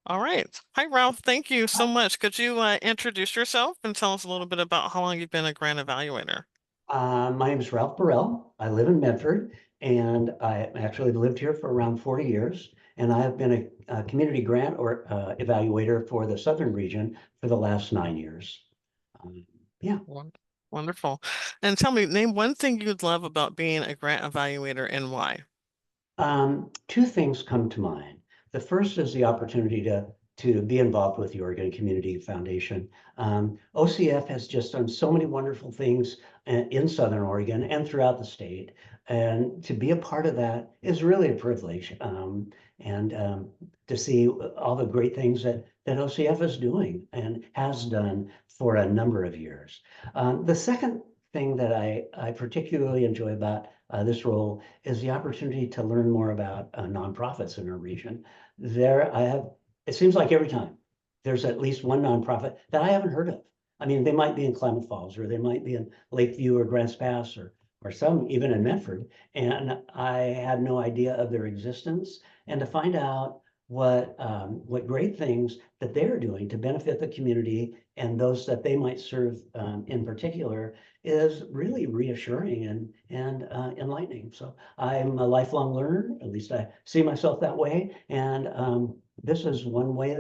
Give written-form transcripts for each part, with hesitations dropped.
All right. Hi, Ralph. Thank you so much. Could you introduce yourself and tell us a little bit about how long you've been a grant evaluator? My name is Ralph Burrelle. I live in Medford, and I actually lived here for around 40 years. And I have been a community grant or evaluator for the southern region for the last 9 years. Um, yeah. Won- Wonderful. And tell me, name one thing you'd love about being a grant evaluator and why. Two things come to mind. The first is the opportunity to be involved with the Oregon Community Foundation. OCF has just done so many wonderful things in Southern Oregon and throughout the state. And to be a part of that is really a privilege. And to see all the great things that OCF is doing and has done for a number of years. The second thing that I particularly enjoy about this role is the opportunity to learn more about nonprofits in our region. It seems like every time there's at least one nonprofit that I haven't heard of. I mean, they might be in Klamath Falls, or they might be in Lakeview or Grants Pass, or some even in Medford. And I had no idea of their existence. And to find out what great things that they're doing to benefit the community and those that they might serve in particular is really reassuring and enlightening. So I'm a lifelong learner, at least I see myself that way. And this is one way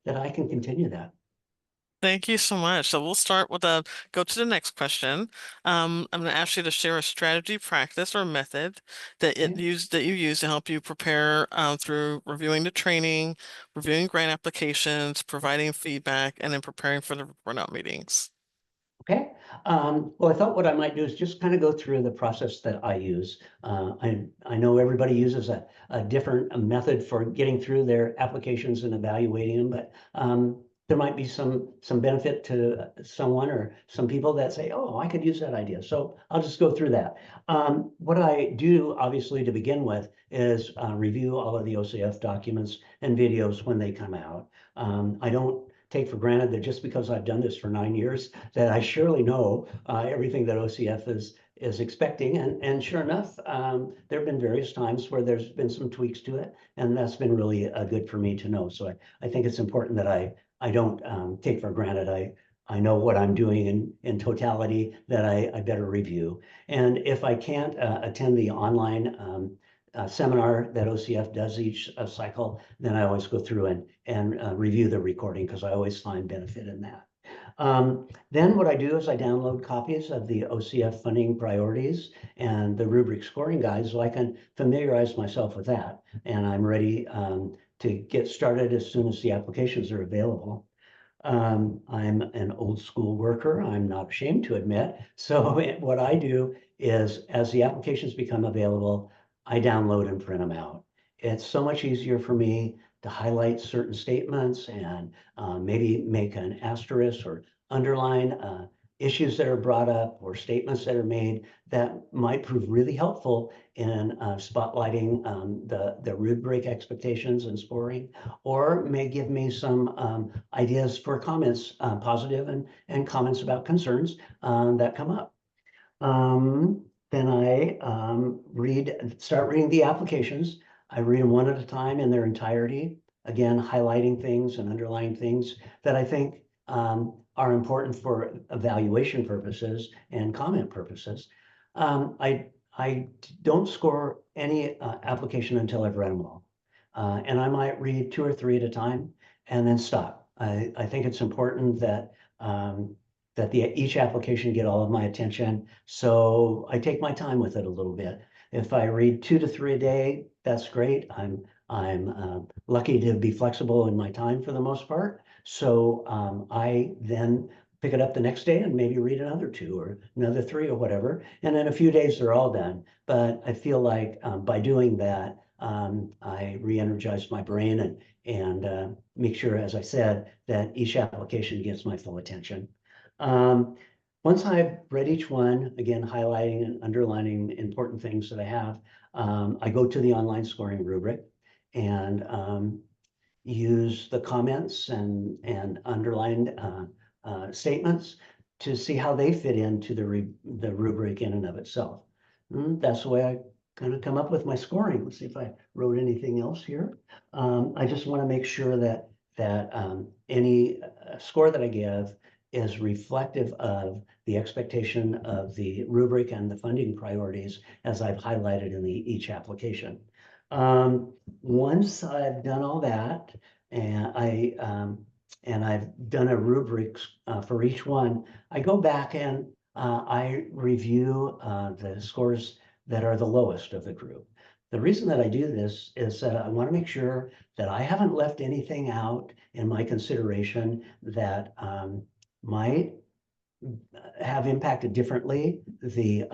that I can continue that. Thank you so much. So we'll start with go to the next question. I'm going to ask you to share a strategy, practice, or method Okay. that you use to help you prepare through reviewing the training, reviewing grant applications, providing feedback, and then preparing for the report out meetings. Okay. Well, I thought what I might do is just kind of go through the process that I use. I know everybody uses a different method for getting through their applications and evaluating them, but there might be some benefit to someone or some people that say, "Oh, I could use that idea." So I'll just go through that. What I do, obviously, to begin with, is review all of the OCF documents and videos when they come out. I don't take for granted that just because I've done this for 9 years, that I surely know everything that OCF is expecting. And sure enough, there have been various times where there's been some tweaks to it, and that's been really good for me to know. So I think it's important that I don't take for granted. I know what I'm doing in totality, that I better review. And if I can't attend the online seminar that OCF does each cycle, then I always go through and review the recording, because I always find benefit in that. Then what I do is I download copies of the OCF funding priorities and the rubric scoring guide, so I can familiarize myself with that. And I'm ready to get started as soon as the applications are available. I'm an old school worker, I'm not ashamed to admit. So what I do is, as the applications become available, I download and print them out. It's so much easier for me to highlight certain statements and maybe make an asterisk or underline issues that are brought up or statements that are made that might prove really helpful in spotlighting the rubric expectations and scoring, or may give me some ideas for comments, positive and comments about concerns that come up. Then I start reading the applications. I read them one at a time in their entirety, again, highlighting things and underlying things that I think are important for evaluation purposes and comment purposes. I don't score any application until I've read them all. And I might read two or three at a time and then stop. I think it's important that each application get all of my attention. So I take my time with it a little bit. If I read 2 to 3 a day, that's great. I'm lucky to be flexible in my time for the most part. So I then pick it up the next day and maybe read another two or another three or whatever. And in a few days, they're all done. But I feel like by doing that, I re-energize my brain and make sure, as I said, that each application gets my full attention. Um, Once I've read each one, again, highlighting and underlining important things that I have, I go to the online scoring rubric and use the comments and underlined statements to see how they fit into the rubric in and of itself. That's the way I kind of come up with my scoring. Let's see if I wrote anything else here. I just want to make sure that any score that I give is reflective of the expectation of the rubric and the funding priorities as I've highlighted in each application. Once I've done all that, and I've done a rubric for each one, I go back and I review the scores that are the lowest of the group. The reason that I do this is that I want to make sure that I haven't left anything out in my consideration that might have impacted differently the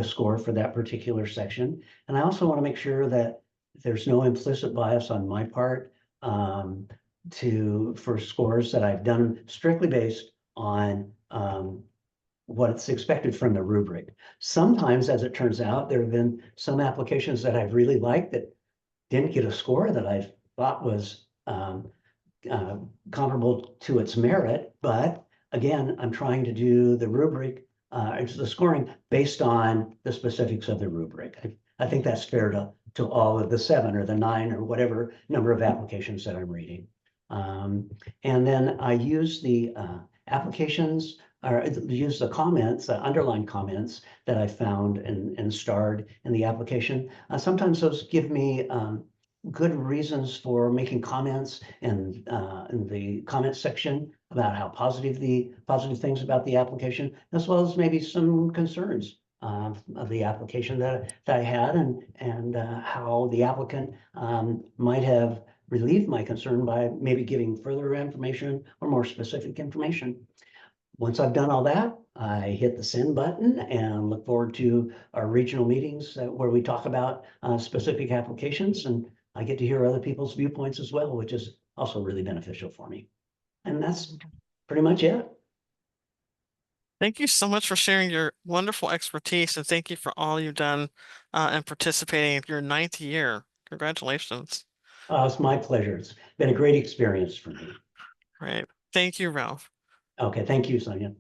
score for that particular section. And I also want to make sure that there's no implicit bias on my part for scores that I've done strictly based on what's expected from the rubric. Sometimes, as it turns out, there have been some applications that I've really liked that didn't get a score that I thought was comparable to its merit. But again, I'm trying to do the rubric, the scoring based on the specifics of the rubric. I think that's fair to all of the 7 or the 9 or whatever number of applications that I'm reading. And then I use the applications or use the comments, underlined comments that I found and starred in the application. Sometimes those give me good reasons for making comments in the comment section about how positive things about the application, as well as maybe some concerns of the application that I had, and how the applicant might have relieved my concern by maybe giving further information or more specific information. Once I've done all that, I hit the send button and look forward to our regional meetings where we talk about specific applications, and I get to hear other people's viewpoints as well, which is also really beneficial for me. And that's pretty much it. Thank you so much for sharing your wonderful expertise, and thank you for all you've done and participating in your 9th year. Congratulations. It's my pleasure. It's been a great experience for me. Great. Thank you, Ralph. Okay, thank you, Sonia.